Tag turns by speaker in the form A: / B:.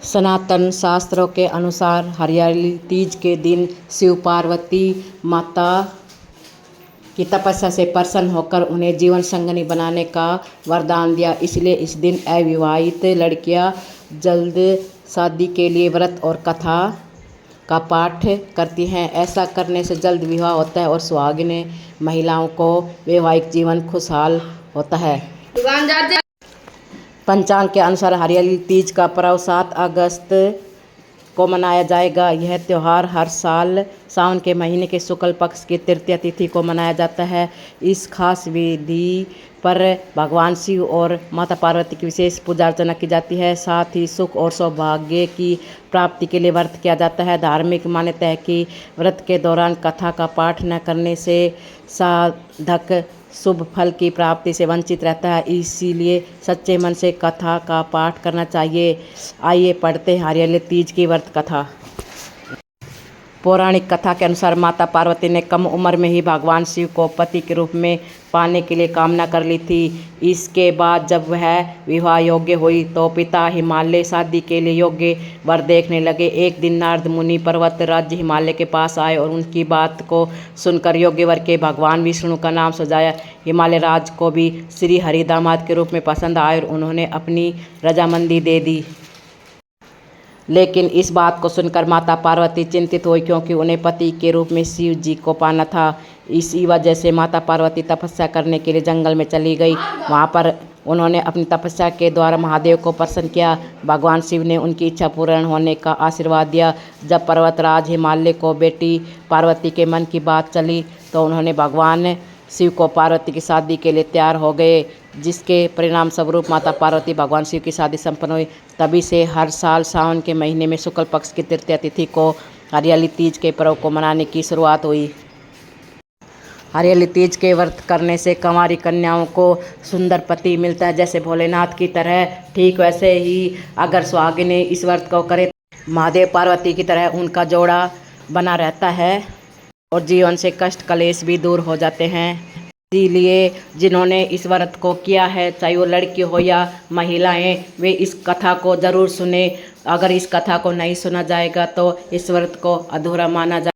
A: सनातन शास्त्रों के अनुसार हरियाली तीज के दिन शिव पार्वती माता की तपस्या से प्रसन्न होकर उन्हें जीवन संगिनी बनाने का वरदान दिया। इसलिए इस दिन अविवाहित लड़कियां जल्द शादी के लिए व्रत और कथा का पाठ करती हैं। ऐसा करने से जल्द विवाह होता है और सुहागिन महिलाओं को वैवाहिक जीवन खुशहाल होता है। पंचांग के अनुसार हरियाली तीज का पर्व 7 अगस्त को मनाया जाएगा। यह त्यौहार हर साल सावन के महीने के शुक्ल पक्ष की तृतीया तिथि को मनाया जाता है। इस खास विधि पर भगवान शिव और माता पार्वती की विशेष पूजा अर्चना की जाती है। साथ ही सुख और सौभाग्य की प्राप्ति के लिए व्रत किया जाता है। धार्मिक मान्यता है कि व्रत के दौरान कथा का पाठ न करने से साधक शुभ फल की प्राप्ति से वंचित रहता है, इसीलिए सच्चे मन से कथा का पाठ करना चाहिए। आइए पढ़ते हैं हरियाली तीज की व्रत कथा। पौराणिक कथा के अनुसार माता पार्वती ने कम उम्र में ही भगवान शिव को पति के रूप में पाने के लिए कामना कर ली थी। इसके बाद जब वह विवाह योग्य हुई तो पिता हिमालय शादी के लिए योग्य वर देखने लगे। एक दिन नारद मुनि पर्वत राज्य हिमालय के पास आए और उनकी बात को सुनकर योग्य वर के भगवान विष्णु का नाम सजाया। हिमालय राज को भी श्री हरि दामाद के रूप में पसंद आए और उन्होंने अपनी रजामंदी दे दी। लेकिन इस बात को सुनकर माता पार्वती चिंतित हुई, क्योंकि उन्हें पति के रूप में शिव जी को पाना था। इसी वजह से माता पार्वती तपस्या करने के लिए जंगल में चली गई। वहां पर उन्होंने अपनी तपस्या के द्वारा महादेव को प्रसन्न किया। भगवान शिव ने उनकी इच्छा पूर्ण होने का आशीर्वाद दिया। जब पर्वतराज हिमालय को बेटी पार्वती के मन की बात चली तो उन्होंने भगवान शिव को पार्वती की शादी के लिए तैयार हो गए, जिसके परिणाम स्वरूप माता पार्वती भगवान शिव की शादी संपन्न हुई। तभी से हर साल सावन के महीने में शुक्ल पक्ष की तृतीया तिथि को हरियाली तीज के पर्व को मनाने की शुरुआत हुई। हरियाली तीज के व्रत करने से कंवारी कन्याओं को सुंदर पति मिलता है, जैसे भोलेनाथ की तरह। ठीक वैसे ही अगर सुहागिनें इस व्रत को करे महादेव पार्वती की तरह उनका जोड़ा बना रहता है और जीवन से कष्ट कलेश भी दूर हो जाते हैं। इसीलिए जिन्होंने इस व्रत को किया है, चाहे वो लड़की हो या महिलाएं, वे इस कथा को ज़रूर सुने। अगर इस कथा को नहीं सुना जाएगा तो इस व्रत को अधूरा माना जाएगा।